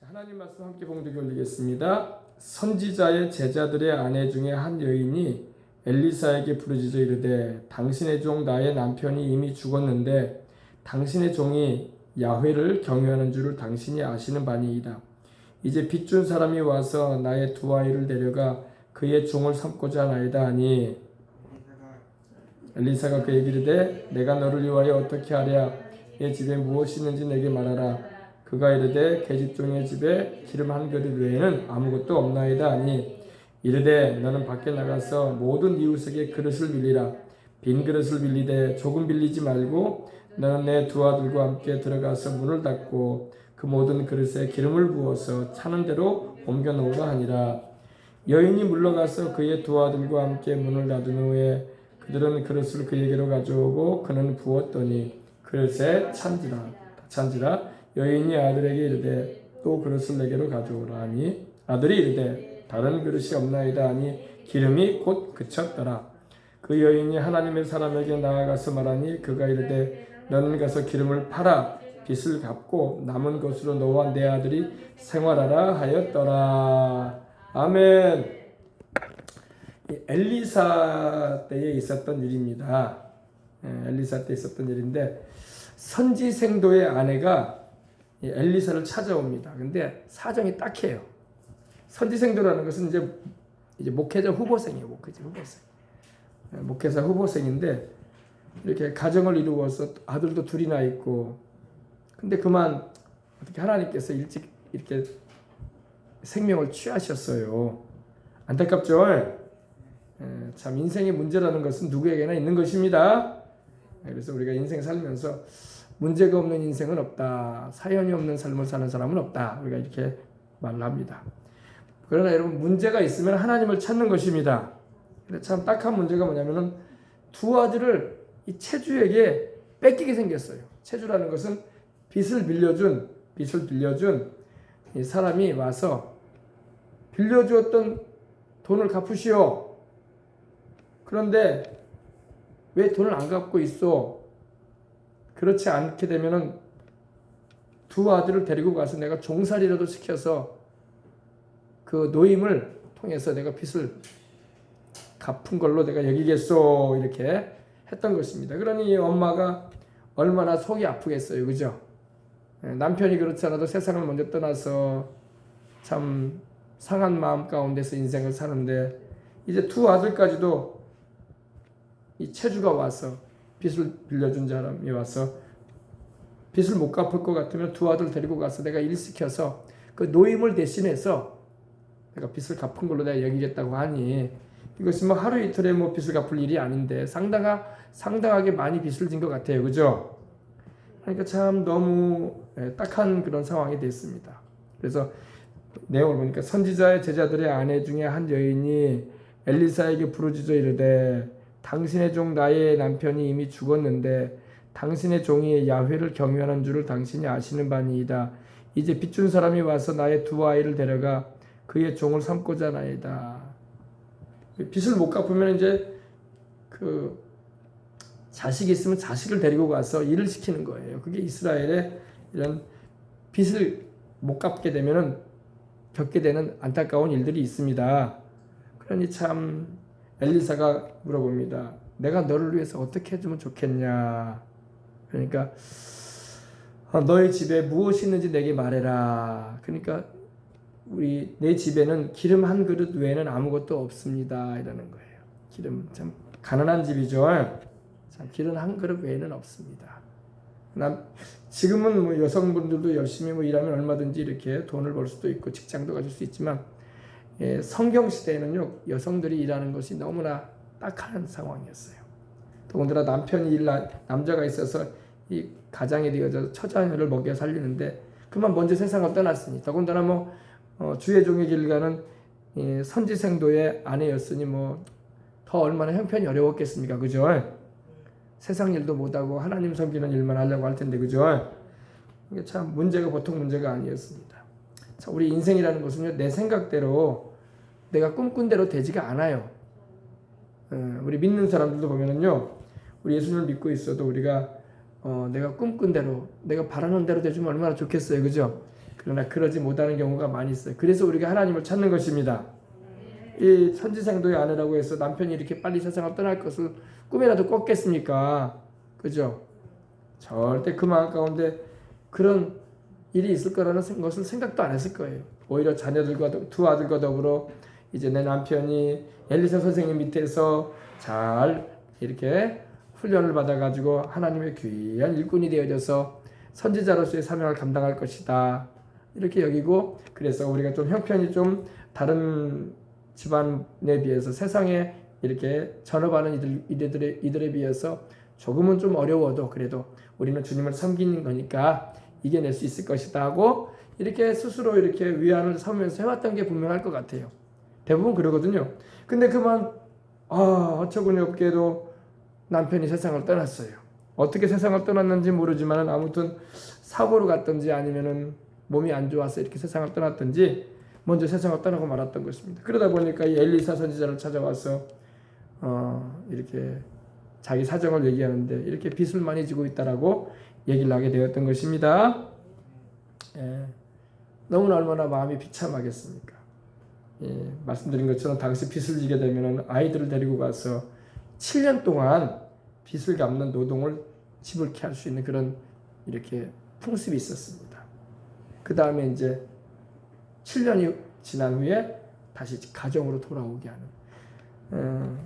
하나님 말씀 함께 봉독해 올리겠습니다. 선지자의 제자들의 아내 중에 한 여인이 엘리사에게 부르짖어 이르되 당신의 종 나의 남편이 이미 죽었는데 당신의 종이 야훼를 경유하는 줄을 당신이 아시는 바니이다. 이제 빚준 사람이 와서 나의 두 아이를 데려가 그의 종을 삼고자 하나이다 하니 엘리사가 그에게 이르되 내가 너를 위하여 어떻게 하랴 내 집에 무엇이 있는지 내게 말하라. 그가 이르되 계집종의 집에 기름 한 그릇 외에는 아무것도 없나이다 하니 이르되 너는 밖에 나가서 모든 이웃에게 그릇을 빌리라. 빈 그릇을 빌리되 조금 빌리지 말고 너는 내 두 아들과 함께 들어가서 문을 닫고 그 모든 그릇에 기름을 부어서 차는 대로 옮겨 놓으라 하니라. 여인이 물러가서 그의 두 아들과 함께 문을 닫은 후에 그들은 그릇을 그에게로 가져오고 그는 부었더니 그릇에 찬지라. 여인이 아들에게 이르되 또 그릇을 내게로 가져오라 하니 아들이 이르되 다른 그릇이 없나이다 하니 기름이 곧 그쳤더라. 그 여인이 하나님의 사람에게 나아가서 말하니 그가 이르되 너는 가서 기름을 팔아 빚을 갚고 남은 것으로 너와 내 아들이 생활하라 하였더라. 아멘. 엘리사 때에 있었던 일입니다. 엘리사 때 있었던 일인데 선지생도의 아내가 엘리사를 찾아옵니다. 근데 사정이 딱해요. 선지생도라는 것은 이제 목회자 후보생이에요. 목회자 후보생인데 이렇게 가정을 이루어서 아들도 둘이나 있고, 근데 그만 어떻게 하나님께서 일찍 이렇게 생명을 취하셨어요. 안타깝죠? 참 인생의 문제라는 것은 누구에게나 있는 것입니다. 그래서 우리가 인생 살면서 문제가 없는 인생은 없다. 사연이 없는 삶을 사는 사람은 없다. 우리가 이렇게 말을 합니다. 그러나 여러분, 문제가 있으면 하나님을 찾는 것입니다. 근데 참 딱한 문제가 뭐냐면은 두 아들을 이 채주에게 뺏기게 생겼어요. 채주라는 것은 빚을 빌려준 이 사람이 와서 빌려주었던 돈을 갚으시오. 그런데 왜 돈을 안 갚고 있어? 그렇지 않게 되면은 두 아들을 데리고 가서 내가 종살이라도 시켜서 그 노임을 통해서 내가 빚을 갚은 걸로 내가 여기겠소. 이렇게 했던 것입니다. 그러니 엄마가 얼마나 속이 아프겠어요. 그죠? 남편이 그렇지 않아도 세상을 먼저 떠나서 참 상한 마음 가운데서 인생을 사는데 이제 두 아들까지도 이 채주가 와서 빚을 빌려준 사람이 와서 빚을 못 갚을 것 같으면 두 아들 데리고 가서 내가 일 시켜서 그 노임을 대신해서 내가 빚을 갚은 걸로 내가 여기겠다고 하니 이것이 뭐 하루 이틀에 뭐 빚을 갚을 일이 아닌데 상당하게 많이 빚을 진 것 같아요. 그죠? 그러니까 참 너무 딱한 그런 상황이 됐습니다. 그래서 내용을 보니까 선지자의 제자들의 아내 중에 한 여인이 엘리사에게 부르짖어 이르되 당신의 종 나의 남편이 이미 죽었는데 당신의 종이 야훼를 경유하는 줄을 당신이 아시는 바니이다. 이제 빚준 사람이 와서 나의 두 아이를 데려가 그의 종을 삼고자 하나이다. 빚을 못 갚으면 이제 그 자식이 있으면 자식을 데리고 가서 일을 시키는 거예요. 그게 이스라엘의 이런 빚을 못 갚게 되면은 겪게 되는 안타까운 일들이 있습니다. 그러니 참 엘리사가 물어봅니다. 내가 너를 위해서 어떻게 해주면 좋겠냐. 그러니까 너의 집에 무엇이 있는지 내게 말해라. 그러니까 내 집에는 기름 한 그릇 외에는 아무것도 없습니다. 이러는 거예요. 기름 참 가난한 집이죠. 참 기름 한 그릇 외에는 없습니다. 지금은 뭐 여성분들도 열심히 뭐 일하면 얼마든지 이렇게 돈을 벌 수도 있고 직장도 가질 수 있지만 성경 시대에는요, 여성들이 일하는 것이 너무나 딱한 상황이었어요. 더군다나 남자가 있어서 이 가장이 되어서 처자녀를 먹여 살리는데 그만 먼저 세상을 떠났으니 더군다나 뭐 주의 종의 길 가는 선지생도의 아내였으니 뭐 더 얼마나 형편이 어려웠겠습니까? 그죠? 세상 일도 못하고 하나님 섬기는 일만 하려고 할 텐데 그죠? 이게 참 문제가 보통 문제가 아니었습니다. 자, 우리 인생이라는 것은요, 내 생각대로 내가 꿈꾼 대로 되지가 않아요. 우리 믿는 사람들도 보면은요, 우리 예수님을 믿고 있어도 우리가 내가 꿈꾼 대로, 내가 바라는 대로 되주면 얼마나 좋겠어요, 그죠? 그러나 그러지 못하는 경우가 많이 있어요. 그래서 우리가 하나님을 찾는 것입니다. 이 선지생도의 아내라고 해서 남편이 이렇게 빨리 세상을 떠날 것을 꿈이라도 꿨겠습니까? 그죠? 절대 그 마음 가운데 그런 일이 있을 거라는 것을 생각도 안 했을 거예요. 오히려 자녀들과 두 아들과 더불어 이제 내 남편이 엘리사 선생님 밑에서 잘 이렇게 훈련을 받아가지고 하나님의 귀한 일꾼이 되어져서 선지자로서의 사명을 감당할 것이다. 이렇게 여기고, 그래서 우리가 좀 형편이 좀 다른 집안에 비해서 세상에 이렇게 전업하는 이들에 비해서 조금은 좀 어려워도 그래도 우리는 주님을 섬기는 거니까 이겨낼 수 있을 것이다 하고 이렇게 스스로 이렇게 위안을 삼으면서 해왔던 게 분명할 것 같아요. 대부분 그러거든요. 근데 그만 어처구니 없게도 남편이 세상을 떠났어요. 어떻게 세상을 떠났는지 모르지만 아무튼 사고로 갔든지 아니면은 몸이 안 좋아서 이렇게 세상을 떠났든지 먼저 세상을 떠나고 말았던 것입니다. 그러다 보니까 이 엘리사 선지자를 찾아와서 이렇게 자기 사정을 얘기하는데 이렇게 빚을 많이 지고 있다라고 얘기를 하게 되었던 것입니다. 너무나 얼마나 마음이 비참하겠습니까? 말씀드린 것처럼 당시 빚을 지게 되면 아이들을 데리고 가서 7년 동안 빚을 갚는 노동을 지불케 할 수 있는 그런 이렇게 풍습이 있었습니다. 그 다음에 이제 7년이 지난 후에 다시 가정으로 돌아오게 하는.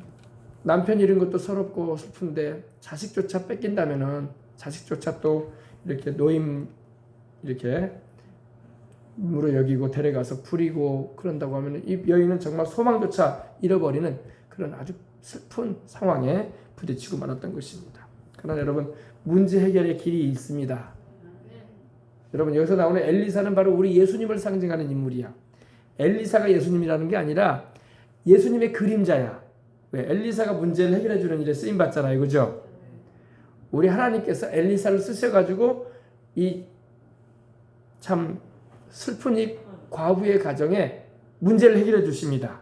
남편 잃은 것도 서럽고 슬픈데 자식조차 뺏긴다면은 자식조차 또 이렇게 노임 이렇게 물어 여기고 데려가서 부리고 그런다고 하면 이 여인은 정말 소망조차 잃어버리는 그런 아주 슬픈 상황에 부딪히고 말았던 것입니다. 그러나 여러분, 문제 해결의 길이 있습니다. 여러분, 여기서 나오는 엘리사는 바로 우리 예수님을 상징하는 인물이야. 엘리사가 예수님이라는 게 아니라 예수님의 그림자야. 왜? 엘리사가 문제를 해결해 주는 일에 쓰임 받잖아요. 그죠? 우리 하나님께서 엘리사를 쓰셔가지고 이 참 슬픈 이 과부의 가정에 문제를 해결해 주십니다.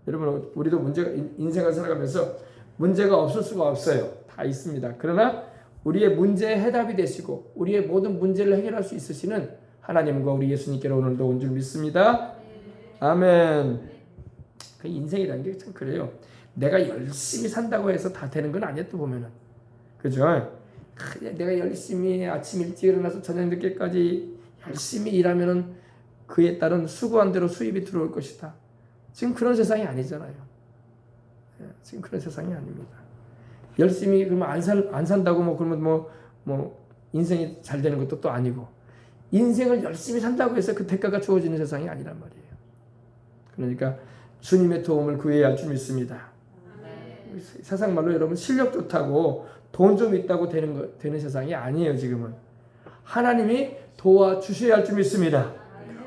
여러분, 우리도 문제가 인생을 살아가면서 문제가 없을 수가 없어요. 다 있습니다. 그러나 우리의 문제의 해답이 되시고 우리의 모든 문제를 해결할 수 있으시는 하나님과 우리 예수님께로 오늘도 온 줄 믿습니다. 아멘. 그 인생이라는 게 참 그래요. 내가 열심히 산다고 해서 다 되는 건 아니야. 또 보면은, 그죠? 내가 열심히 아침 일찍 일어나서 저녁 늦게까지 열심히 일하면은 그에 따른 수고한 대로 수입이 들어올 것이다. 지금 그런 세상이 아니잖아요. 지금 그런 세상이 아닙니다. 열심히 그러면 안 산다고 그러면 인생이 잘 되는 것도 또 아니고, 인생을 열심히 산다고 해서 그 대가가 주어지는 세상이 아니란 말이에요. 그러니까 주님의 도움을 구해야 할 줄 믿습니다. 세상 말로 여러분, 실력 좋다고 돈 좀 있다고 되는 세상이 아니에요. 지금은 하나님이 도와주셔야 할 줄 믿습니다.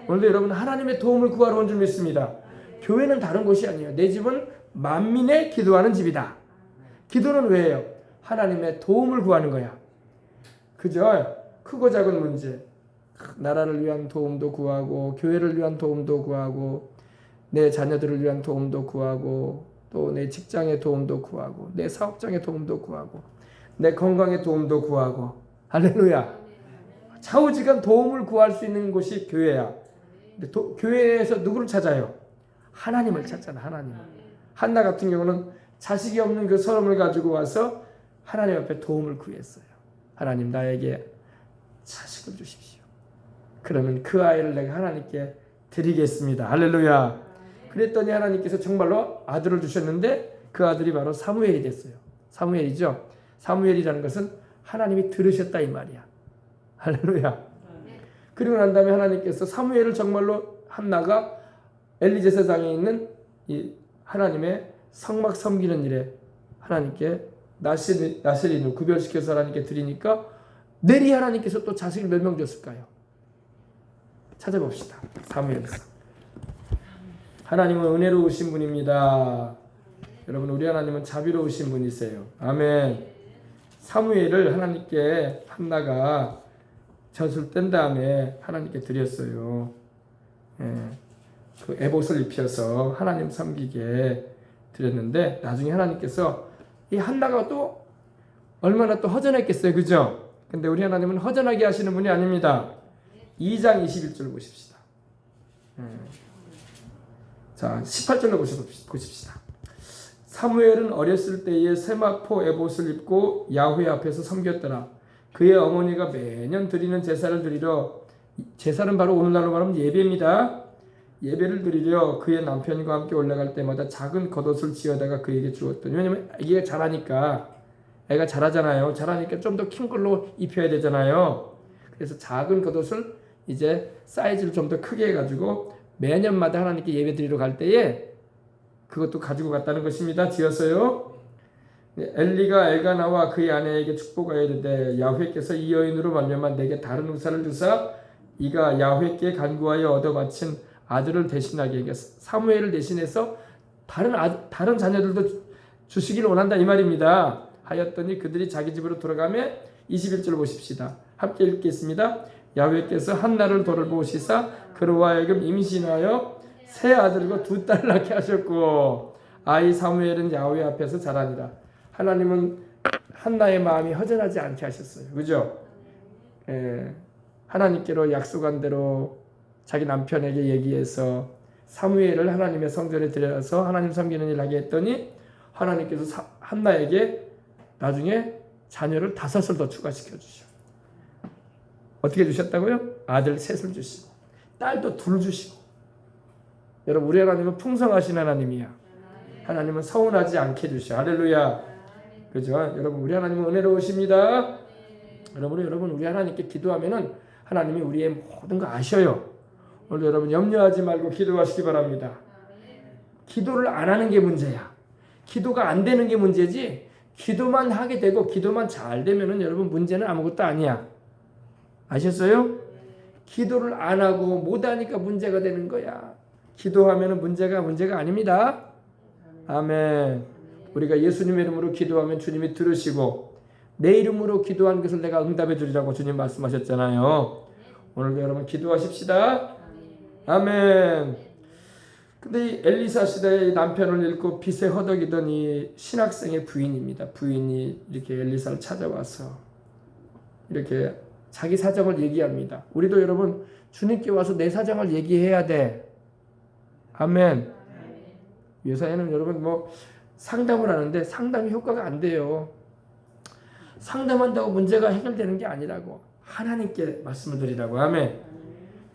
오늘도 여러분, 하나님의 도움을 구하러 온 줄 믿습니다. 교회는 다른 곳이 아니에요. 내 집은 만민의 기도하는 집이다. 기도는 왜예요? 하나님의 도움을 구하는 거야. 그죠? 크고 작은 문제, 나라를 위한 도움도 구하고, 교회를 위한 도움도 구하고, 내 자녀들을 위한 도움도 구하고, 또 내 직장의 도움도 구하고, 내 사업장의 도움도 구하고, 내 건강의 도움도 구하고. 할렐루야. 좌우지간 도움을 구할 수 있는 곳이 교회야. 근데 교회에서 누구를 찾아요? 하나님을 찾잖아. 하나님을. 한나 같은 경우는 자식이 없는 그 서름을 가지고 와서 하나님 앞에 도움을 구했어요. 하나님, 나에게 자식을 주십시오. 그러면 그 아이를 내가 하나님께 드리겠습니다. 할렐루야. 그랬더니 하나님께서 정말로 아들을 주셨는데 그 아들이 바로 사무엘이 됐어요. 사무엘이죠. 사무엘이라는 것은 하나님이 들으셨다 이 말이야. 할렐루야. 그리고 난 다음에 하나님께서 사무엘을 정말로 한나가 엘리 제사장에 있는 이 하나님의 성막 섬기는 일에 하나님께 나세린을 구별시켜서 하나님께 드리니까 내리 하나님께서 또 자식을 몇 명 줬을까요? 찾아봅시다. 사무엘서. 하나님은 은혜로우신 분입니다. 여러분, 우리 하나님은 자비로우신 분이세요. 아멘. 사무엘을 하나님께 한나가 젖을 뗀 다음에 하나님께 드렸어요. 그 에봇을 입혀서 하나님 섬기게 드렸는데, 나중에 하나님께서 이 한나가 또 얼마나 또 허전했겠어요. 그죠? 근데 우리 하나님은 허전하게 하시는 분이 아닙니다. 2장 21절 보십시다. 자, 18절로 보십시다. 사무엘은 어렸을 때에 세마포 에봇을 입고 야훼 앞에서 섬겼더라. 그의 어머니가 매년 드리는 제사를 드리러, 제사는 바로 오늘날로 말하면 예배입니다. 예배를 드리려 그의 남편과 함께 올라갈 때마다 작은 겉옷을 지어다가 그에게 주었더니, 왜냐면 애기가 자라니까, 애가 자라잖아요. 자라니까 좀 더 큰 걸로 입혀야 되잖아요. 그래서 작은 겉옷을 이제 사이즈를 좀 더 크게 해가지고 매년마다 하나님께 예배 드리러 갈 때에 그것도 가지고 갔다는 것입니다. 지었어요. 엘리가 엘가나와 그의 아내에게 축복하여 이르되 야훼께서 이 여인으로 말미암아 내게 다른 의사를 주사 이가 야훼께 간구하여 얻어 바친 아들을 대신하게, 사무엘을 대신해서 다른 자녀들도 주시기를 원한다 이 말입니다. 하였더니 그들이 자기 집으로 돌아가며 21절 보십시다. 함께 읽겠습니다. 야훼께서 한나를 돌보시사 그로 하여금 임신하여 세 아들과 두 딸을 낳게 하셨고 아이 사무엘은 야훼 앞에서 자라니라. 하나님은 한나의 마음이 허전하지 않게 하셨어요. 그죠? 하나님께로 약속한 대로 자기 남편에게 얘기해서 사무엘을 하나님의 성전에 들여서 하나님 섬기는 일을 하게 했더니 하나님께서 한나에게 나중에 자녀를 5을 더 추가시켜 주셔. 어떻게 주셨다고요? 아들 3을 주시고 딸도 2 주시고. 여러분, 우리 하나님은 풍성하신 하나님이야. 하나님은 서운하지 않게 주셔. 할렐루야. 그죠? 여러분, 우리 하나님은 은혜로우십니다. 여러분 우리 하나님께 기도하면은 하나님이 우리의 모든 거 아셔요. 오늘 여러분 염려하지 말고 기도하시기 바랍니다. 기도를 안 하는 게 문제야. 기도가 안 되는 게 문제지. 기도만 하게 되고 기도만 잘 되면은 여러분 문제는 아무것도 아니야. 아셨어요? 기도를 안 하고 못 하니까 문제가 되는 거야. 기도하면은 문제가 아닙니다. 아멘. 우리가 예수님의 이름으로 기도하면 주님이 들으시고 내 이름으로 기도한 것을 내가 응답해 주리라고 주님 말씀하셨잖아요. 오늘도 여러분 기도하십시다. 아멘. 근데 이 엘리사 시대의 남편을 잃고 빚에 허덕이던 이 신학생의 부인입니다. 부인이 이렇게 엘리사를 찾아와서 이렇게 자기 사정을 얘기합니다. 우리도 여러분 주님께 와서 내 사정을 얘기해야 돼. 아멘. 요새는 여러분 뭐 상담을 하는데 상담이 효과가 안 돼요. 상담한다고 문제가 해결되는 게 아니라고 하나님께 말씀을 드리라고. 아멘.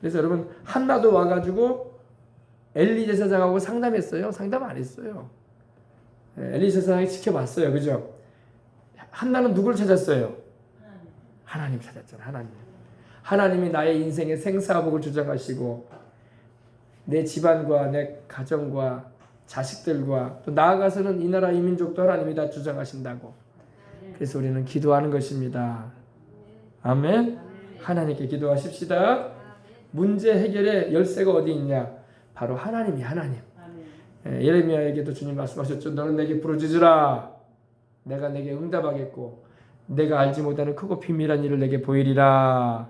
그래서 여러분 한나도 와가지고 엘리 제사장하고 상담했어요? 상담 안 했어요. 엘리 제사장이 지켜봤어요. 그죠? 한나는 누굴 찾았어요? 하나님 찾았잖아요. 하나님. 하나님이 나의 인생의 생사복을 주장하시고 내 집안과 내 가정과 자식들과 또 나아가서는 이 나라 이 민족도 하나님이 다 주장하신다고. 그래서 우리는 기도하는 것입니다. 아멘. 하나님께 기도하십시다. 문제 해결의 열쇠가 어디 있냐? 바로 하나님이 하나님. 예레미야에게도 주님 말씀하셨죠. 너는 내게 부르짖으라. 내가 내게 응답하겠고 내가 알지 못하는 크고 비밀한 일을 내게 보이리라.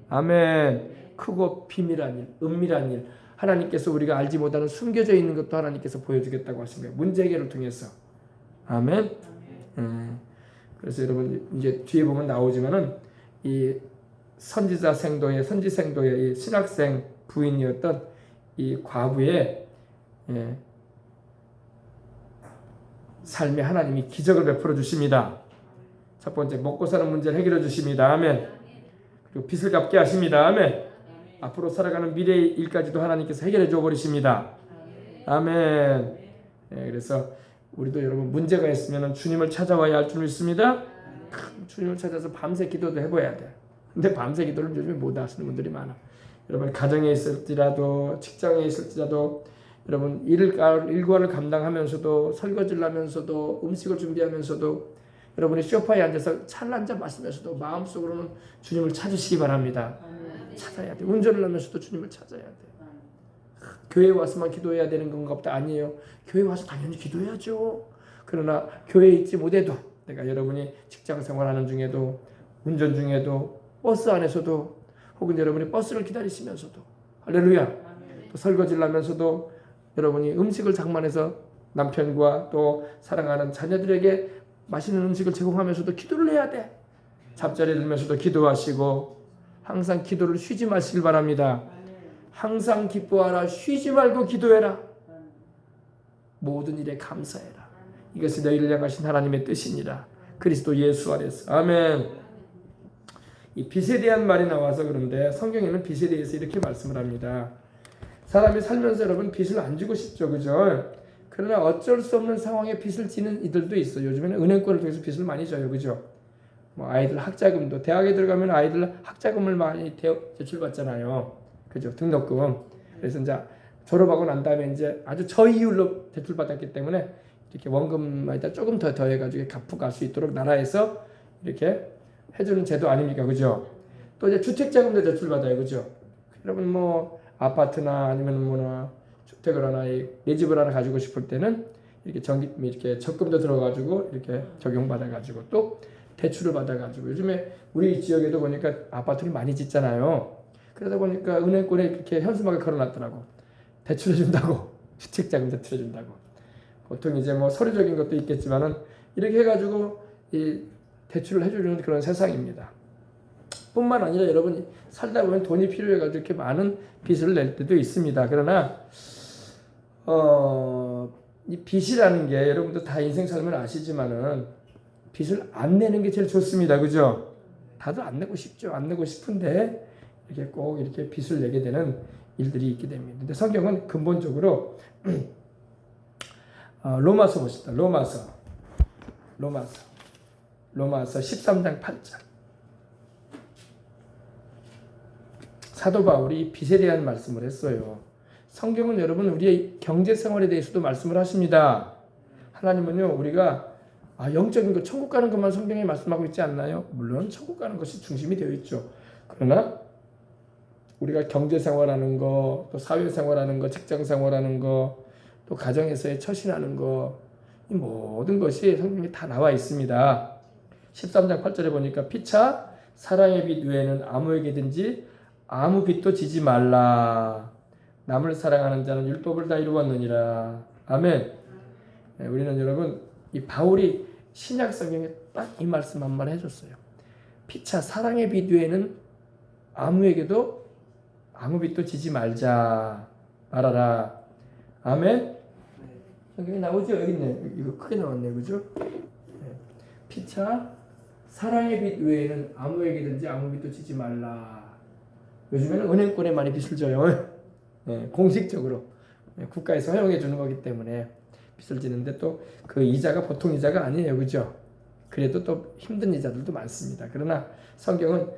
아멘. 크고 비밀한 일, 은밀한 일. 하나님께서 우리가 알지 못하는 숨겨져 있는 것도 하나님께서 보여주겠다고 하신 거예요. 문제 해결을 통해서. 아멘. 그래서 여러분 이제 뒤에 보면 나오지만은 이 선지자 생도의 선지 생도의 이 신학생 부인이었던 이 과부의 삶에 하나님이 기적을 베풀어 주십니다. 첫 번째 먹고 사는 문제를 해결해 주십니다. 아멘. 그리고 빚을 갚게 하십니다. 아멘. 앞으로 살아가는 미래의 일까지도 하나님께서 해결해 줘 버리십니다. 아멘. 그래서 우리도 여러분 문제가 있으면 주님을 찾아와야 할 줄 믿습니다. 주님을 찾아서 밤새 기도도 해봐야 돼. 근데 밤새 기도를 요즘에 못 하시는 분들이 많아. 여러분 가정에 있을지라도 직장에 있을지라도 여러분 일과를 감당하면서도 설거지를 하면서도 음식을 준비하면서도 여러분이 소파에 앉아서 차를 한잔 마시면서도 마음속으로는 주님을 찾으시기 바랍니다. 찾아야 돼. 운전을 하면서도 주님을 찾아야 돼. 교회에 와서만 기도해야 되는 건가 보다. 아니에요. 교회 와서 당연히 기도해야죠. 그러나 교회에 있지 못해도 내가 여러분이 직장 생활하는 중에도 운전 중에도 버스 안에서도 혹은 여러분이 버스를 기다리시면서도 할렐루야. 또 설거지를 하면서도 여러분이 음식을 장만해서 남편과 또 사랑하는 자녀들에게 맛있는 음식을 제공하면서도 기도를 해야 돼. 잠자리 들면서도 기도하시고 항상 기도를 쉬지 마시길 바랍니다. 항상 기뻐하라. 쉬지 말고 기도해라. 모든 일에 감사해라. 이것이 너희를 향하신 하나님의 뜻이니라. 그리스도 예수 안에서. 아멘. 이 빚에 대한 말이 나와서 그런데 성경에는 빚에 대해서 이렇게 말씀을 합니다. 사람이 살면서 여러분 빚을 안 지고 싶죠, 그죠? 그러나 어쩔 수 없는 상황에 빚을 지는 이들도 있어요. 요즘에는 은행권을 통해서 빚을 많이 져요, 그죠? 뭐 아이들 학자금도 대학에 들어가면 아이들 학자금을 많이 대출받잖아요, 그죠? 등록금. 그래서 이제 졸업하고 난 다음에 이제 아주 저이율로 대출받았기 때문에 이렇게 원금만 일단 조금 더 더해가지고 갚고 갈 수 있도록 나라에서 이렇게 해주는 제도 아닙니까, 그죠? 또 이제 주택자금도 대출받아요, 그죠? 여러분 뭐 아파트나 아니면 뭐나 주택을 하나 내 집을 하나 가지고 싶을 때는 이렇게 이렇게 적금도 들어가지고 이렇게 적용받아가지고 또 대출을 받아가지고 요즘에 우리 지역에도 보니까 아파트를 많이 짓잖아요. 그러다 보니까 은행권에 이렇게 현수막을 걸어놨더라고. 대출해준다고. 주택자금 대출해준다고. 보통 이제 뭐 서류적인 것도 있겠지만은 이렇게 해가지고 이 대출을 해주는 그런 세상입니다. 뿐만 아니라 여러분 살다 보면 돈이 필요해가지고 이렇게 많은 빚을 낼 때도 있습니다. 그러나 이 빚이라는 게 여러분도 다 인생 살면 아시지만은 빚을 안 내는 게 제일 좋습니다. 그죠? 다들 안 내고 싶죠. 안 내고 싶은데 이렇게 꼭 이렇게 빚을 내게 되는 일들이 있게 됩니다. 근데 성경은 근본적으로 로마서 보십시다. 로마서 13장 8절. 사도 바울이 빚에 대한 말씀을 했어요. 성경은 여러분 우리의 경제 생활에 대해서도 말씀을 하십니다. 하나님은요 우리가 영적인 것, 천국 가는 것만 성경에 말씀하고 있지 않나요? 물론 천국 가는 것이 중심이 되어 있죠. 그러나 우리가 경제 생활하는 거, 또 사회 생활하는 거, 직장 생활하는 거, 또 가정에서의 처신하는 거, 이 모든 것이 성경에 다 나와 있습니다. 13장 8절에 보니까 피차 사랑의 빚 외에는 아무에게든지 아무 빚도 지지 말라. 남을 사랑하는 자는 율법을 다 이루었느니라. 아멘. 네, 우리는 여러분 이 바울이 신약 성경에 딱 이 말씀 한 번 해줬어요. 피차 사랑의 빚 외에는 아무에게도 아무 빚도 지지 말아라. 아멘. 성경에 나오죠? 여기 있네. 이거 크게 나왔네, 그죠? 피차 사랑의 빚 외에는 아무에게든지 아무 빚도 지지 말라. 요즘에는 은행권에 많이 빚을 져요. 공식적으로 국가에서 허용해 주는 거기 때문에 빚을 지는데 또 그 이자가 보통 이자가 아니에요, 그죠? 그래도 또 힘든 이자들도 많습니다. 그러나 성경은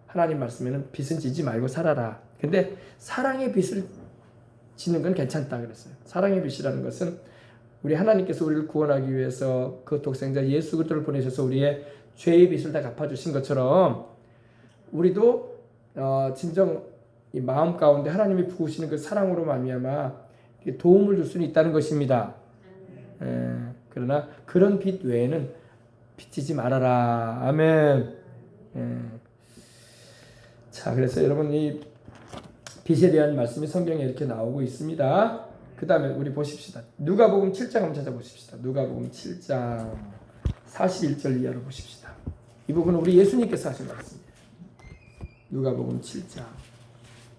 하나님 말씀에는 빚은 지지 말고 살아라. 근데 사랑의 빚을 지는 건 괜찮다 그랬어요. 사랑의 빚이라는 것은 우리 하나님께서 우리를 구원하기 위해서 그 독생자 예수 그리스도를 보내셔서 우리의 죄의 빚을 다 갚아주신 것처럼 우리도 진정 이 마음 가운데 하나님이 부으시는 그 사랑으로 말미암아 도움을 줄 수는 있다는 것입니다. 그러나 그런 빚 외에는 빚지지 말아라. 아멘. 자, 그래서 여러분 이 빚에 대한 말씀이 성경에 이렇게 나오고 있습니다. 그 다음에 우리 보십시다. 누가복음 7장 한번 찾아보십시다. 누가복음 7장 41절 이하로 보십시다. 이 부분은 우리 예수님께서 하신 말씀입니다. 누가복음 7장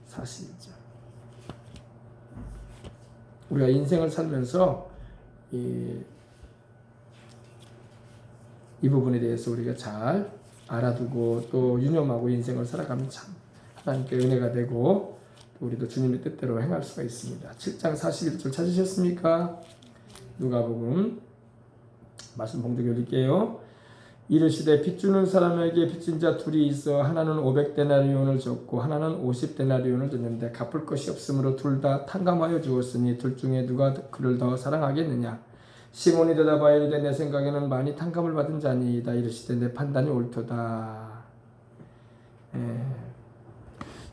41절. 우리가 인생을 살면서 이 부분에 대해서 우리가 잘 알아두고 또 유념하고 인생을 살아가면 참 하나님께 은혜가 되고 우리도 주님의 뜻대로 행할 수가 있습니다. 7장 41절 찾으셨습니까? 누가복음 말씀 봉독해 드릴게요. 이르시되 빚 주는 사람에게 빚진 자 둘이 있어 하나는 500데나리온을 줬고 하나는 50데나리온을 줬는데 갚을 것이 없으므로 둘 다 탕감하여 주었으니 둘 중에 누가 그를 더 사랑하겠느냐. 시몬이 대답하여 이르되 내 생각에는 많이 탕감을 받은 자니이다. 이르시되 내 판단이 옳도다.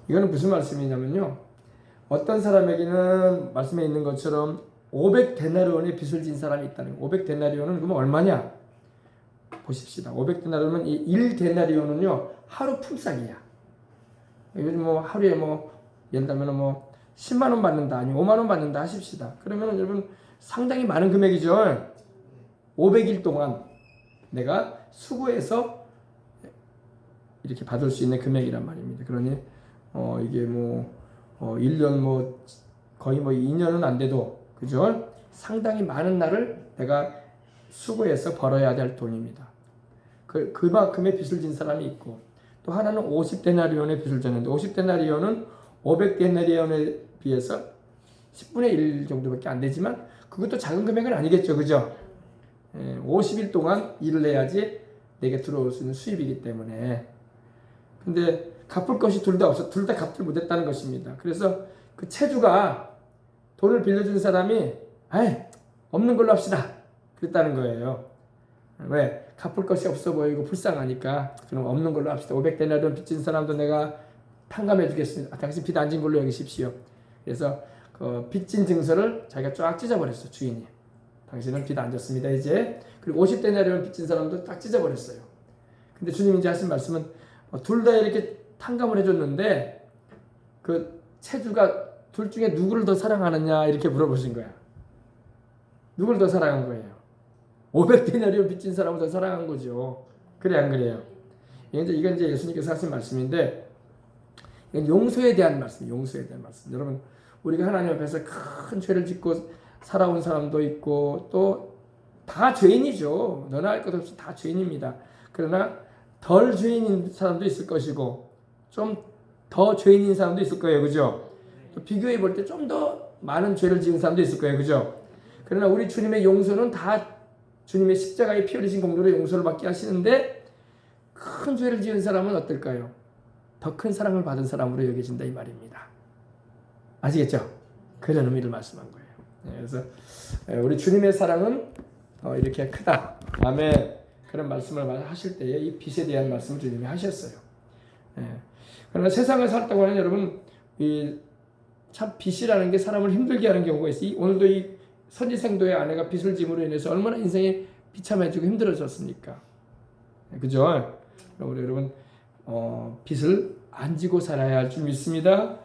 이거는 무슨 말씀이냐면요. 어떤 사람에게는 말씀에 있는 것처럼 500데나리온의 빚을 진 사람이 있다는 거예요. 500데나리온은 그러면 얼마냐? 보십시다. 500데나리온은 이 1데나리온은요 하루 품삯이야. 요즘 뭐 하루에 뭐 예를 들면 뭐 10만 원 받는다 아니 5만 원 받는다 하십시다. 그러면 여러분 상당히 많은 금액이죠. 500일 동안 내가 수고해서 이렇게 받을 수 있는 금액이란 말입니다. 그러니 이게 1년 거의 2년은 안 돼도 그죠? 상당히 많은 날을 내가 수고해서 벌어야 될 돈입니다. 그만큼의 빚을 진 사람이 있고, 또 하나는 50데나리온의 빚을 졌는데 50데나리온은 500데나리온에 비해서 10분의 1 정도밖에 안 되지만 그것도 작은 금액은 아니겠죠. 그죠? 50일 동안 일을 해야지 내게 들어올 수 있는 수입이기 때문에. 근데 갚을 것이 둘 다 없어. 둘 다 갚지 못했다는 것입니다. 그래서 그 채주가 돈을 빌려준 사람이 없는 걸로 합시다. 그랬다는 거예요. 왜? 갚을 것이 없어 보이고 불쌍하니까 그럼 없는 걸로 합시다. 500데나리온 빚진 사람도 내가 탕감해 주겠습니다. 당신 빚 안 진 걸로 여기십시오. 그래서 그 빚진 증서를 자기가 쫙 찢어버렸어. 주인이. 당신은 빚 안 졌습니다. 이제. 그리고 50데나리온 빚진 사람도 딱 찢어버렸어요. 근데 주님이 이제 하신 말씀은 둘 다 이렇게 탕감을 해줬는데 그 채주가 둘 중에 누구를 더 사랑하느냐 이렇게 물어보신 거야. 누굴 더 사랑한 거예요? 500데나리온 빚진 사람을 더 사랑한 거죠. 그래 안 그래요? 이건 이제 예수님께서 하신 말씀인데 이건 용서에 대한 말씀, 용서에 대한 말씀. 여러분 우리가 하나님 앞에서 큰 죄를 짓고 살아온 사람도 있고 또 다 죄인이죠. 너나 할 것 없이 다 죄인입니다. 그러나 덜 죄인인 사람도 있을 것이고 좀 더 죄인인 사람도 있을 거예요. 그죠? 또 비교해 볼 때 좀 더 많은 죄를 지은 사람도 있을 거예요. 그죠? 그러나 우리 주님의 용서는 다 주님의 십자가에 피 흘리신 공로로 용서를 받게 하시는데 큰 죄를 지은 사람은 어떨까요? 더 큰 사랑을 받은 사람으로 여겨진다 이 말입니다. 아시겠죠? 그런 의미를 말씀한 거예요. 그래서 우리 주님의 사랑은 이렇게 크다. 아멘. 그런 말씀을 하실 때에 이 빚에 대한 말씀을 주님이 하셨어요. 그러나 세상을 살다고 하는 여러분 참 빚이라는 게 사람을 힘들게 하는 경우가 있어요. 오늘도 이 선지생도의 아내가 빚을 짐으로 인해서 얼마나 인생이 비참해지고 힘들어졌습니까? 그죠? 우리 여러분 빚을 안 지고 살아야 할 줄 믿습니다.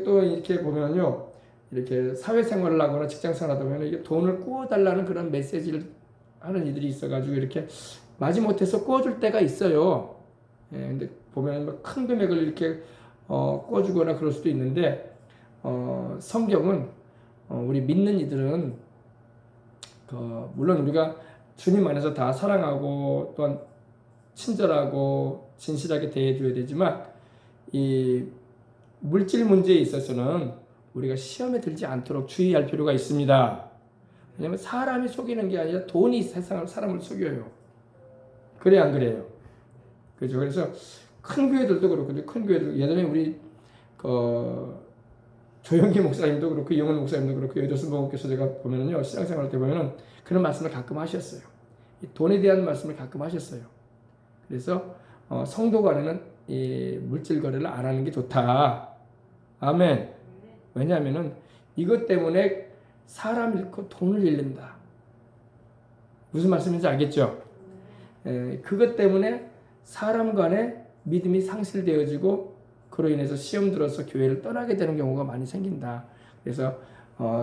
또 이렇게 보면요, 이렇게 사회생활을 하거나 직장생활 하다 보면 이게 돈을 꾸어달라는 그런 메시지를 하는 이들이 있어가지고 이렇게 마지못해서 꾸어줄 때가 있어요. 근데 보면 큰 금액을 이렇게 꾸어주거나 그럴 수도 있는데 성경은 우리 믿는 이들은 물론 우리가 주님 안에서 다 사랑하고 또한 친절하고 진실하게 대해줘야 되지만 이 물질 문제에 있어서는 우리가 시험에 들지 않도록 주의할 필요가 있습니다. 왜냐하면 사람이 속이는 게 아니라 돈이 사람을 속여요. 그래 안 그래요? 그렇죠. 그래서 큰 교회들도 그렇고 큰 교회들 예전에 우리 조영기 목사님도 그렇고 이영훈 목사님도 그렇고 여도순 목사님께서 제가 보면은요 신앙생활 때 보면은 그런 말씀을 가끔 하셨어요. 이 돈에 대한 말씀을 가끔 하셨어요. 그래서 성도 간에는 이 물질 거래를 안 하는 게 좋다. 아멘. 왜냐하면은 이것 때문에 사람 잃고 돈을 잃는다. 무슨 말씀인지 알겠죠? 그것 때문에 사람 간의 믿음이 상실되어지고 그로 인해서 시험 들어서 교회를 떠나게 되는 경우가 많이 생긴다. 그래서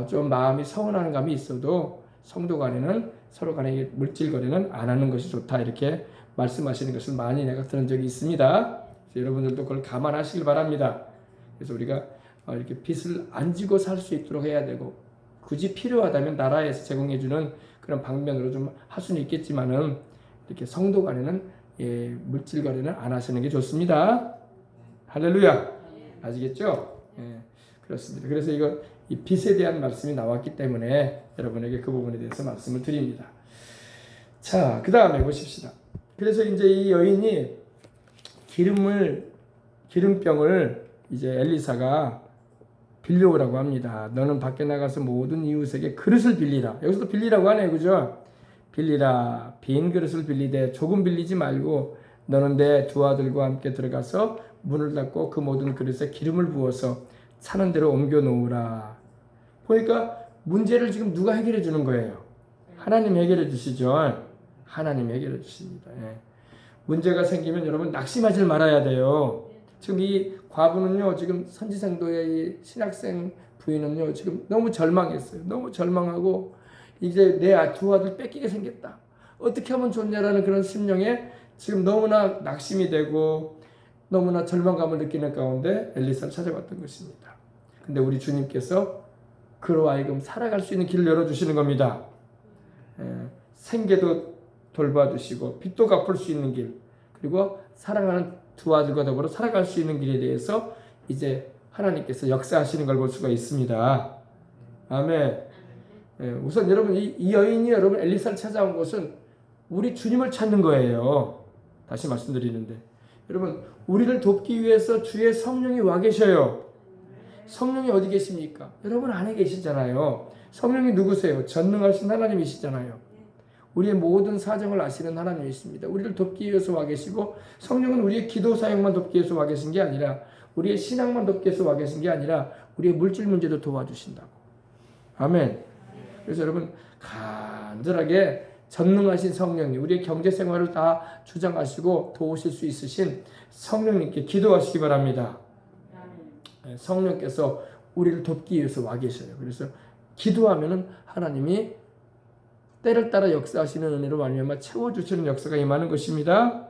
좀 마음이 서운한 감이 있어도 성도 간에는 서로 간의 물질 거래는 안 하는 것이 좋다. 이렇게 말씀하시는 것을 많이 내가 들은 적이 있습니다. 여러분들도 그걸 감안하시길 바랍니다. 그래서 우리가 이렇게 빚을 안 지고 살 수 있도록 해야 되고 굳이 필요하다면 나라에서 제공해주는 그런 방면으로 좀 할 수는 있겠지만은 이렇게 성도 간에는 물질 거래는 안 하시는 게 좋습니다. 할렐루야. 아시겠죠? 그렇습니다. 그래서 이 빚에 대한 말씀이 나왔기 때문에 여러분에게 그 부분에 대해서 말씀을 드립니다. 자, 그 다음에 보십시다. 그래서 이제 이 여인이 기름병을 이제 엘리사가 빌려오라고 합니다. 너는 밖에 나가서 모든 이웃에게 그릇을 빌리라. 여기서도 빌리라고 하네요. 그죠? 빌리라. 빈 그릇을 빌리되 조금 빌리지 말고 너는 내 두 아들과 함께 들어가서 문을 닫고 그 모든 그릇에 기름을 부어서 차는 대로 옮겨 놓으라. 보니까 문제를 지금 누가 해결해 주는 거예요? 하나님 해결해 주시죠. 하나님 해결해 주십니다. 문제가 생기면 여러분 낙심하지 말아야 돼요. 지금 이 과부는요, 지금 선지생도의 이 신학생 부인은요, 지금 너무 절망했어요. 너무 절망하고 이제 내 두 아들 뺏기게 생겼다. 어떻게 하면 좋냐라는 그런 심령에 지금 너무나 낙심이 되고 너무나 절망감을 느끼는 가운데 엘리사를 찾아갔던 것입니다. 근데 우리 주님께서 그로 하여금 살아갈 수 있는 길을 열어주시는 겁니다. 생계도 돌봐주시고 빚도 갚을 수 있는 길, 그리고 사랑하는 두 아들과 더불어 살아갈 수 있는 길에 대해서 이제 하나님께서 역사하시는 걸 볼 수가 있습니다. 아멘. 우선 여러분 이 여인이 여러분 엘리사를 찾아온 것은 우리 주님을 찾는 거예요. 다시 말씀드리는데 여러분 우리를 돕기 위해서 주의 성령이 와 계셔요. 성령이 어디 계십니까? 여러분 안에 계시잖아요. 성령이 누구세요? 전능하신 하나님이시잖아요. 우리의 모든 사정을 아시는 하나님이십니다. 우리를 돕기 위해서 와 계시고 성령은 우리의 기도 사역만 돕기 위해서 와 계신 게 아니라 우리의 신앙만 돕기 위해서 와 계신 게 아니라 우리의 물질 문제도 도와주신다고. 아멘. 그래서 여러분 간절하게 전능하신 성령님, 우리의 경제 생활을 다 주장하시고 도우실 수 있으신 성령님께 기도하시기 바랍니다. 성령께서 우리를 돕기 위해서 와 계셔요. 그래서 기도하면은 하나님이 때를 따라 역사하시는 은혜로 말미암아 채워주시는 역사가 임하는 것입니다.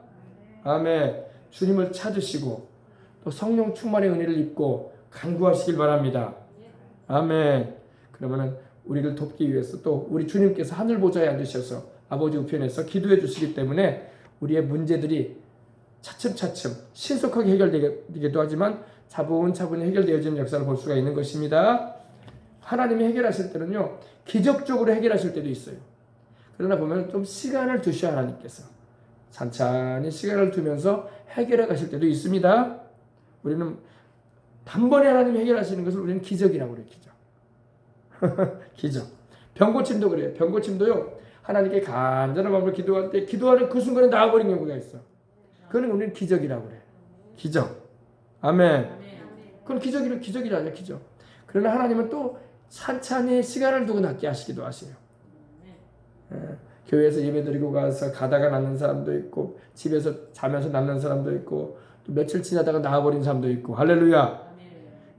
아멘. 주님을 찾으시고 또 성령 충만의 은혜를 입고 간구하시길 바랍니다. 아멘. 그러면은 우리를 돕기 위해서 또 우리 주님께서 하늘 보좌에 앉으셔서 아버지 우편에서 기도해 주시기 때문에 우리의 문제들이 차츰차츰 신속하게 해결되기도 하지만 차분차분히 해결되어지는 역사를 볼 수가 있는 것입니다. 하나님이 해결하실 때는요 기적적으로 해결하실 때도 있어요. 그러나 보면 좀 시간을 두셔야 하나님께서 찬찬히 시간을 두면서 해결해 가실 때도 있습니다. 우리는 단번에 하나님이 해결하시는 것을 우리는 기적이라고 그래요. 기적. 병고침도 그래요. 병고침도요 하나님께 간절한 마음으로 기도할 때 기도하는 그 순간에 나아버린 경우가 있어. 그거는 우리는 기적이라고 그래요. 기적. 아멘. 그건 기적이라죠. 기적. 그러나 하나님은 또 찬찬히 시간을 두고 낫게 하시기도 하세요. 교회에서 예배드리고 가서 가다가 낫는 사람도 있고 집에서 자면서 낫는 사람도 있고 또 며칠 지나다가 나아버린 사람도 있고 할렐루야.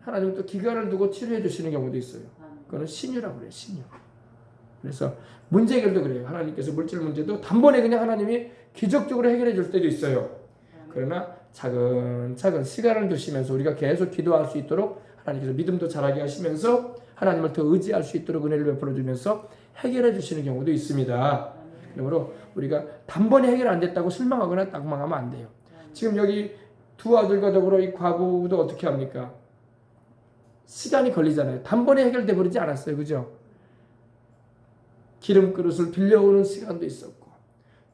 하나님은 또 기간을 두고 치료해 주시는 경우도 있어요. 그거는 신유라고 그래요. 신유. 그래서 문제 해결도 그래요. 하나님께서 물질 문제도 단번에 그냥 하나님이 기적적으로 해결해 줄 때도 있어요. 그러나 차근차근 시간을 두시면서 우리가 계속 기도할 수 있도록 하나님께서 믿음도 자라게 하시면서 하나님을 더 의지할 수 있도록 은혜를 베풀어 주면서 해결해 주시는 경우도 있습니다. 그러므로 우리가 단번에 해결 안 됐다고 실망하거나 낙망하면 안 돼요. 지금 여기 두 아들과 더불어 이 과부도 어떻게 합니까? 시간이 걸리잖아요. 단번에 해결돼 버리지 않았어요. 그죠? 기름 그릇을 빌려오는 시간도 있었고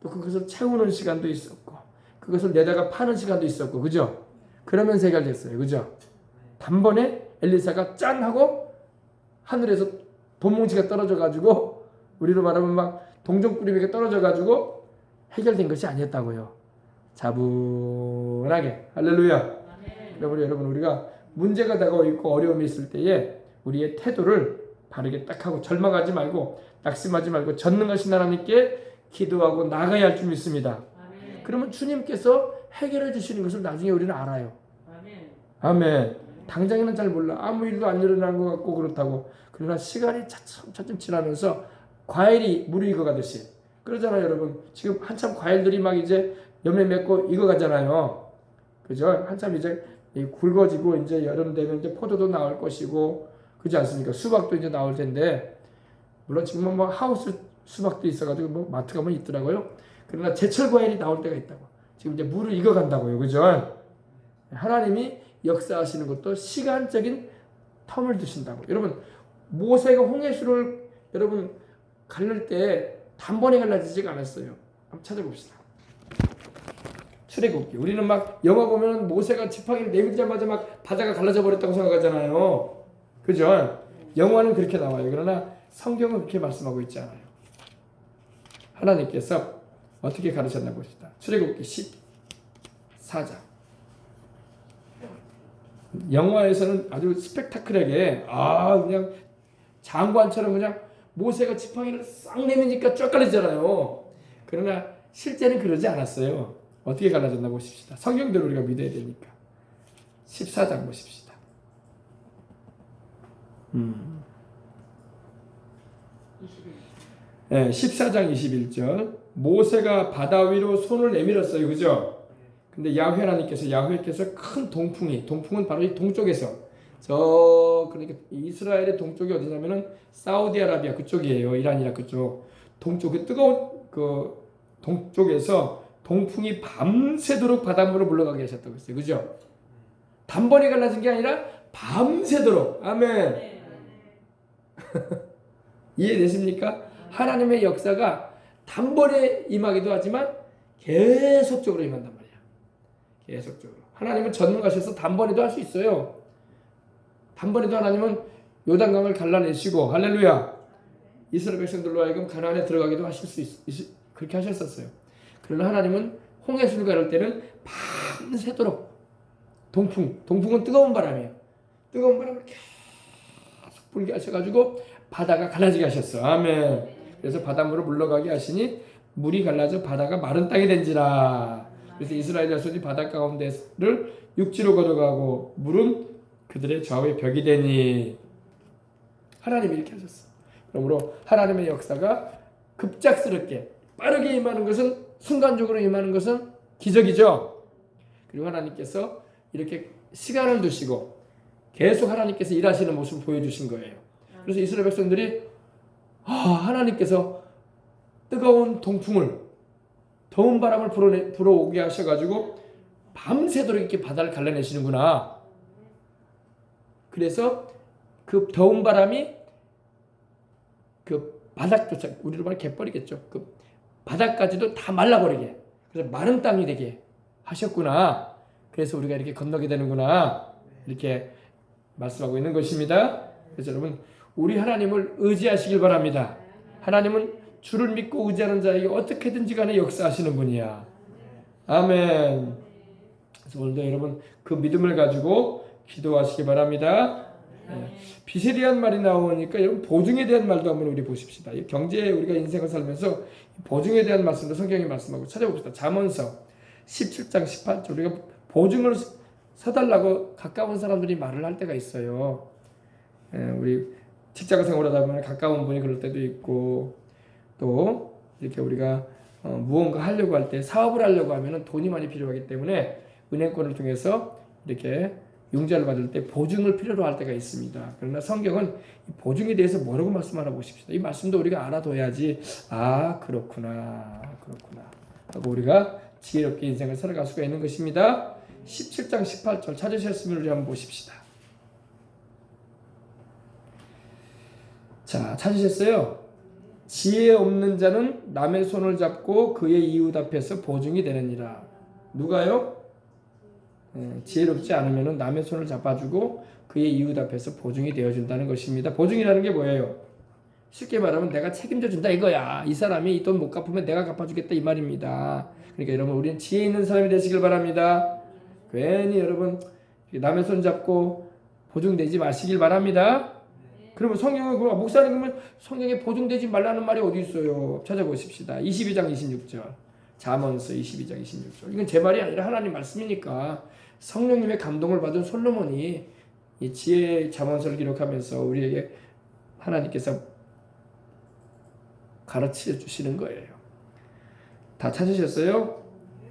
또 그것을 채우는 시간도 있었고 그것을 내다가 파는 시간도 있었고 그죠? 그러면서 해결됐어요. 그죠? 단번에 엘리사가 짠 하고 하늘에서 돈뭉치가 떨어져 가지고 우리로 말하면 막 동정꾸러미가 떨어져 가지고 해결된 것이 아니었다고요. 차분하게. 할렐루야. 그러므로 여러분 우리가 문제가 다가오고 있고 어려움이 있을 때에 우리의 태도를 바르게 딱 하고 절망하지 말고 낙심하지 말고 전능하신 하나님께 기도하고 나가야 할 줄 믿습니다. 그러면 주님께서 해결해 주시는 것을 나중에 우리는 알아요. 아멘. 당장에는 잘 몰라. 아무 일도 안 일어나는 것 같고 그렇다고. 그러나 시간이 차츰 지나면서 과일이 물이 익어가듯이 그러잖아요. 여러분 지금 한참 과일들이 막 이제 열매 맺고 익어가잖아요. 그죠? 한참 이제 굵어지고 이제 여름 되면 이제 포도도 나올 것이고 그렇지 않습니까? 수박도 이제 나올 텐데 물론 지금은 뭐 하우스 수박도 있어가지고 뭐 마트 가면 있더라고요. 그러나 제철 과일이 나올 때가 있다고. 지금 이제 물을 익어간다고요. 그죠? 하나님이 역사하시는 것도 시간적인 텀을 두신다고. 여러분 모세가 홍해수를 여러분 갈릴 때 단번에 갈라지지가 않았어요. 한번 찾아봅시다. 출애굽기. 우리는 막 영화 보면 모세가 지팡이를 내밀자마자 막 바다가 갈라져 버렸다고 생각하잖아요. 그죠? 영화는 그렇게 나와요. 그러나 성경은 그렇게 말씀하고 있지 않아요. 하나님께서 어떻게 가르쳤나 봅시다. 출애굽기 14장. 영화에서는 아주 스펙타클하게 그냥 장관처럼 그냥 모세가 지팡이를 싹 내미니까 쫙 갈라지잖아요. 그러나 실제는 그러지 않았어요. 어떻게 갈라졌나 보십시다. 성경대로 우리가 믿어야 되니까. 14장 보십시다. 네, 14장 21절. 모세가 바다 위로 손을 내밀었어요. 그죠? 근데 야훼께서 큰 동풍은 바로 이 동쪽에서 그러니까 이스라엘의 동쪽이 어디냐면은 사우디아라비아 그쪽이에요. 이란 이라크 그쪽. 동쪽 그 뜨거운 그 동쪽에서 동풍이 밤새도록 바닷물을 물러가게 하셨다고 했어요. 그죠? 단번에 갈라진 게 아니라 밤새도록. 아멘. 이해되십니까? 하나님의 역사가 단번에 임하기도 하지만 계속적으로 임한단 말이야. 계속적으로. 하나님은 전능하셔서 단번에도 할 수 있어요. 단번에도 하나님은 요단강을 갈라내시고 할렐루야. 이스라엘 백성들로 하여금 가나안에 들어가기도 하실 수 그렇게 하셨었어요. 그러나 하나님은 홍해수를 가를 때는 밤새도록 동풍은 뜨거운 바람이에요. 뜨거운 바람을 계속 불게 하셔가지고 바다가 갈라지게 하셨어. 아멘. 그래서 바닷물을 물러가게 하시니 물이 갈라져 바다가 마른 땅이 된지라. 그래서 이스라엘 자손이 바다 가운데를 육지로 걸어가고 물은 그들의 좌우의 벽이 되니. 하나님이 이렇게 하셨어. 그러므로 하나님의 역사가 급작스럽게 빠르게 임하는 것은, 순간적으로 임하는 것은 기적이죠. 그리고 하나님께서 이렇게 시간을 두시고 계속 하나님께서 일하시는 모습을 보여주신 거예요. 그래서 이스라엘 백성들이 하나님께서 뜨거운 동풍을, 더운 바람을 불어오게 하셔가지고 밤새도록 이렇게 바다를 갈라내시는구나. 그래서 그 더운 바람이 그 바닥조차, 우리로 말하면 갯벌이겠죠. 그 바닥까지도 다 말라버리게, 그래서 마른 땅이 되게 하셨구나. 그래서 우리가 이렇게 건너게 되는구나. 이렇게 말씀하고 있는 것입니다. 그래서 여러분, 우리 하나님을 의지하시길 바랍니다. 하나님은 주를 믿고 의지하는 자에게 어떻게든지 간에 역사하시는 분이야. 아멘. 그래서 오늘도 여러분 그 믿음을 가지고 기도하시기 바랍니다. 빚에 대한 말이 나오니까 여러분 보증에 대한 말도 한번 우리 보십시다. 경제에 우리가 인생을 살면서 보증에 대한 말씀도 성경이 말씀하고 찾아봅시다. 잠언서 17장 18절. 우리가 보증을 서달라고 가까운 사람들이 말을 할 때가 있어요. 우리 직장 생활하다 보면 가까운 분이 그럴 때도 있고, 또 이렇게 우리가 무언가 하려고 할 때, 사업을 하려고 하면 돈이 많이 필요하기 때문에 은행권을 통해서 이렇게 융자를 받을 때 보증을 필요로 할 때가 있습니다. 그러나 성경은 보증에 대해서 뭐라고 말씀하나 보십시다. 이 말씀도 우리가 알아둬야지, 그렇구나 하고 우리가 지혜롭게 인생을 살아갈 수가 있는 것입니다. 17장 18절 찾으셨으면 우리 한번 보십시다. 자, 찾으셨어요? 지혜 없는 자는 남의 손을 잡고 그의 이웃 앞에서 보증이 되느니라. 누가요? 지혜롭지 않으면 남의 손을 잡아주고 그의 이웃 앞에서 보증이 되어준다는 것입니다. 보증이라는 게 뭐예요? 쉽게 말하면 내가 책임져 준다 이거야. 이 사람이 이 돈 못 갚으면 내가 갚아주겠다 이 말입니다. 그러니까 여러분, 우리는 지혜 있는 사람이 되시길 바랍니다. 괜히 여러분 남의 손 잡고 보증되지 마시길 바랍니다. 그러면 성경은, 목사님 그러면 성경에 보증되지 말라는 말이 어디 있어요? 찾아보십시다. 22장 26절. 잠언서 22장 26절. 이건 제 말이 아니라 하나님 말씀이니까 성령님의 감동을 받은 솔로몬이 이 지혜의 잠언서를 기록하면서 우리에게 하나님께서 가르쳐 주시는 거예요. 다 찾으셨어요?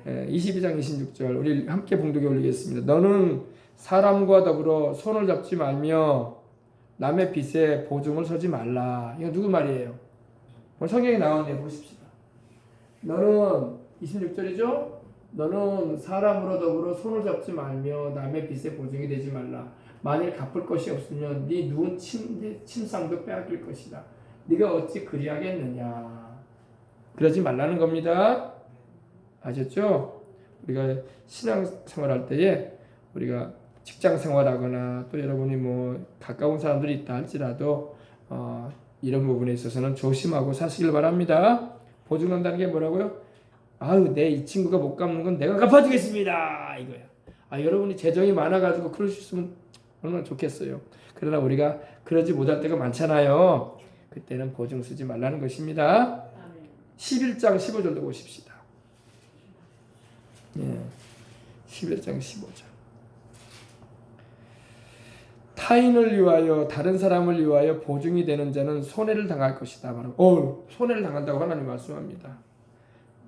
22장 26절 우리 함께 봉독에 올리겠습니다. 너는 사람과 더불어 손을 잡지 말며 남의 빚에 보증을 서지 말라. 이거 누구 말이에요? 성경에 나오네요. 보십시다. 너는 26절이죠? 너는 사람으로 더불어 손을 잡지 말며 남의 빚에 보증이 되지 말라. 만일 갚을 것이 없으면 네 누운 침상도 빼앗길 것이다. 네가 어찌 그리하겠느냐. 그러지 말라는 겁니다. 아셨죠? 우리가 신앙생활할 때에 우리가 직장 생활하거나 또 여러분이 뭐 가까운 사람들이 있다 할지라도 이런 부분에 있어서는 조심하고 사시길 바랍니다. 보증한다는 게 뭐라고요? 내 이 친구가 못 갚는 건 내가 갚아주겠습니다 이거야. 여러분이 재정이 많아가지고 그럴 수 있으면 얼마나 좋겠어요. 그러나 우리가 그러지 못할 때가 많잖아요. 그때는 보증 쓰지 말라는 것입니다. 11장 15절도 보십시다. 11장 15절. 타인을 위하여 다른 사람을 위하여 보증이 되는 자는 손해를 당할 것이다. 손해를 당한다고 하나님 말씀합니다.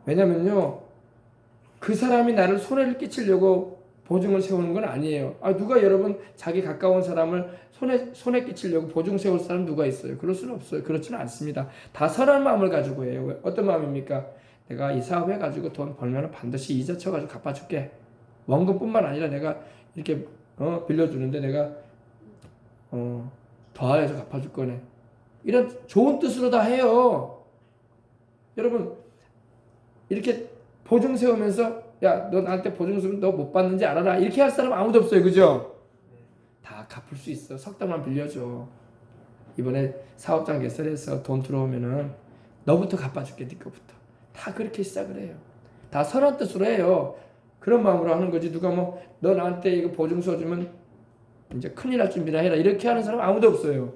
왜냐면요, 그 사람이 나를 손해를 끼치려고 보증을 세우는 건 아니에요. 누가 여러분 자기 가까운 사람을 손해 끼치려고 보증 세울 사람 누가 있어요? 그럴 수는 없어요. 그렇지는 않습니다. 다 선한 마음을 가지고 해요. 어떤 마음입니까? 내가 이 사업 해가지고 돈 벌면 반드시 이자 쳐가지고 갚아줄게. 원금뿐만 아니라 내가 이렇게 빌려주는데 내가 더해서 갚아줄 거네. 이런 좋은 뜻으로 다 해요. 여러분 이렇게 보증 세우면서 야, 너 나한테 보증 세우면 너 못 받는지 알아라. 이렇게 할 사람 아무도 없어요. 그죠? 다 갚을 수 있어. 석 달만 빌려줘. 이번에 사업장 개설해서 돈 들어오면은 너부터 갚아줄게. 네 거부터. 다 그렇게 시작을 해요. 다 선한 뜻으로 해요. 그런 마음으로 하는 거지. 누가 뭐 너 나한테 이거 보증 서주면 이제 큰일 날 준비나 해라. 이렇게 하는 사람 아무도 없어요.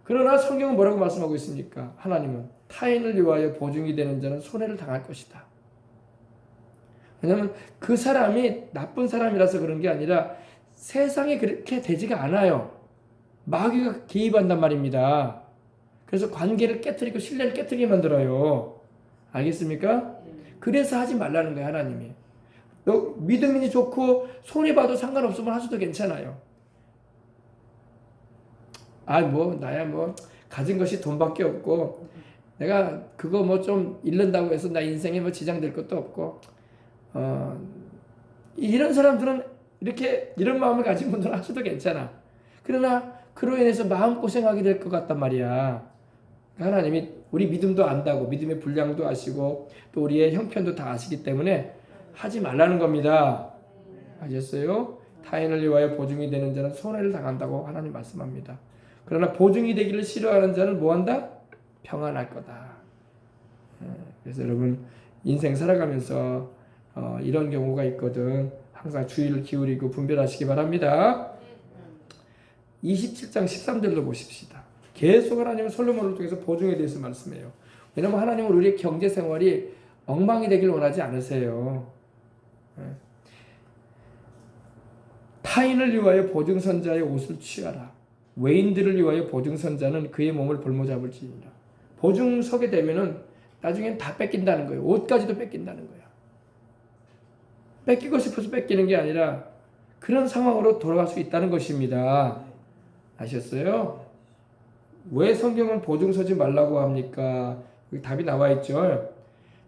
그러나 성경은 뭐라고 말씀하고 있습니까? 하나님은 타인을 위하여 보증이 되는 자는 손해를 당할 것이다. 왜냐하면 그 사람이 나쁜 사람이라서 그런 게 아니라 세상에 그렇게 되지가 않아요. 마귀가 개입한단 말입니다. 그래서 관계를 깨트리고 신뢰를 깨트리게 만들어요. 알겠습니까? 그래서 하지 말라는 거예요. 하나님이. 너 믿음이 좋고 손해봐도 상관없으면 하셔도 괜찮아요. 나야 가진 것이 돈밖에 없고 내가 그거 좀 잃는다고 해서 나 인생에 지장될 것도 없고 이런 사람들은 이런 마음을 가진 분들은 하셔도 괜찮아. 그러나 그로 인해서 마음고생하게 될 것 같단 말이야. 하나님이 우리 믿음도 안다고 믿음의 분량도 아시고 또 우리의 형편도 다 아시기 때문에 하지 말라는 겁니다. 아셨어요? 타인을 위하여 보증이 되는 자는 손해를 당한다고 하나님 말씀합니다. 그러나 보증이 되기를 싫어하는 자는 뭐한다? 평안할 거다. 그래서 여러분 인생 살아가면서 이런 경우가 있거든. 항상 주의를 기울이고 분별하시기 바랍니다. 27장 13절로 보십시다. 계속 하나님은 솔로몬을 통해서 보증에 대해서 말씀해요. 왜냐하면 하나님은 우리의 경제 생활이 엉망이 되길 원하지 않으세요. 타인을 위하여 보증선자의 옷을 취하라. 외인들을 위하여 보증선자는 그의 몸을 볼모 잡을지니라. 보증 서게 되면은 나중엔 다 뺏긴다는 거예요. 옷까지도 뺏긴다는 거야. 뺏기고 싶어서 뺏기는 게 아니라 그런 상황으로 돌아갈 수 있다는 것입니다. 아셨어요? 왜 성경은 보증 서지 말라고 합니까? 여기 답이 나와 있죠.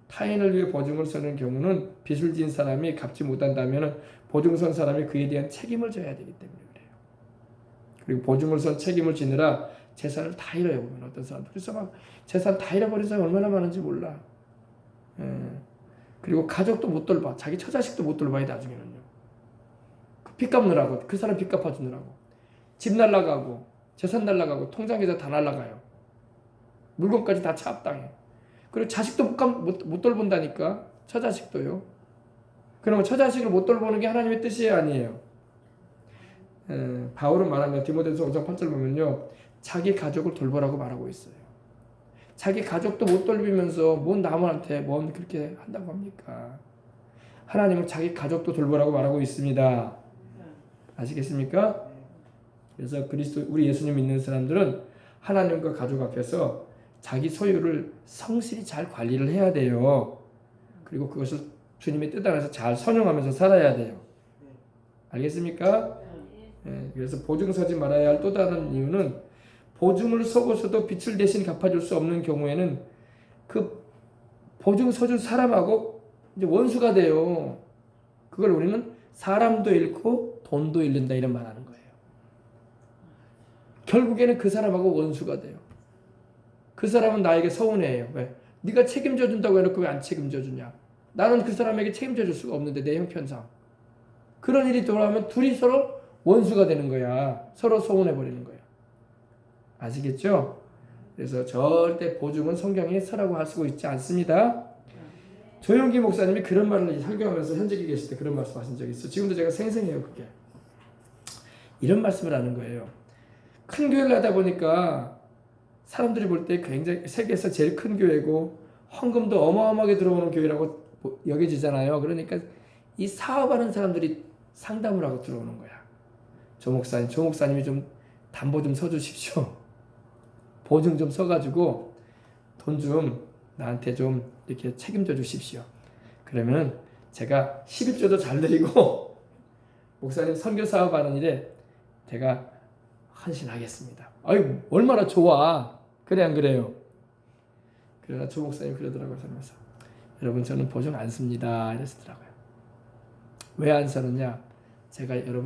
타인을 위해 보증을 서는 경우는 빚을 진 사람이 갚지 못한다면 보증 선 사람이 그에 대한 책임을 져야 되기 때문에 그래요. 그리고 보증을 선 책임을 지느라 재산을 다 잃어버리면 어떤 사람 그래서 막 재산 다 잃어버린 사람이 얼마나 많은지 몰라. 그리고 가족도 못 돌봐. 자기 처자식도 못 돌봐야 나중에는요. 빚 갚느라고 그 사람 빚 갚아주느라고 집 날라가고 재산 날라가고 통장계좌 다 날라가요. 물건까지 다 차압당해. 그리고 자식도 못 돌본다니까. 처자식도요. 그러면 처자식을 못 돌보는 게 하나님의 뜻이에요, 아니에요? 바울은 말합니다. 디모데서 5장 8절 보면요. 자기 가족을 돌보라고 말하고 있어요. 자기 가족도 못 돌보면서 뭔 남한테 뭔 그렇게 한다고 합니까? 하나님은 자기 가족도 돌보라고 말하고 있습니다. 아시겠습니까? 그래서 우리 예수님 믿는 사람들은 하나님과 가족 앞에서 자기 소유를 성실히 잘 관리를 해야 돼요. 그리고 그것을 주님의 뜻 안에서 잘 선용하면서 살아야 돼요. 알겠습니까? 그래서 보증 서지 말아야 할 또 다른 이유는 보증을 서고서도 빚을 대신 갚아줄 수 없는 경우에는 그 보증 서준 사람하고 이제 원수가 돼요. 그걸 우리는 사람도 잃고 돈도 잃는다 이런 말 하는 거예요. 결국에는 그 사람하고 원수가 돼요. 그 사람은 나에게 서운해해요. 왜? 네가 책임져 준다고 해놓고 왜 안 책임져 주냐? 나는 그 사람에게 책임져 줄 수가 없는데 내 형편상. 그런 일이 돌아오면 둘이 서로 원수가 되는 거야. 서로 서운해버리는 거야. 아시겠죠? 그래서 절대 보증은 성경에 서라고 할 수 있지 않습니다. 조용기 목사님이 그런 말을 설교하면서 현직에 계실 때 그런 말씀 하신 적이 있어요. 지금도 제가 생생해요. 그게. 이런 말씀을 하는 거예요. 큰 교회를 하다 보니까 사람들이 볼 때 굉장히 세계에서 제일 큰 교회고 헌금도 어마어마하게 들어오는 교회라고 여겨지잖아요. 그러니까 이 사업하는 사람들이 상담을 하고 들어오는 거야. 조 목사님이 좀 담보 좀 서주십시오. 보증 좀 서가지고 돈 좀 나한테 좀 이렇게 책임져 주십시오. 그러면은 제가 11조도 잘 드리고 목사님 선교 사업하는 일에 제가 헌신하겠습니다. 아유 얼마나 좋아. 그래 안 그래요? 그러나 조 목사님 그러더라고요. 그러면서 여러분 저는 보증 안 씁니다. 이랬더라고요. 왜 안 쓰느냐? 제가 여러분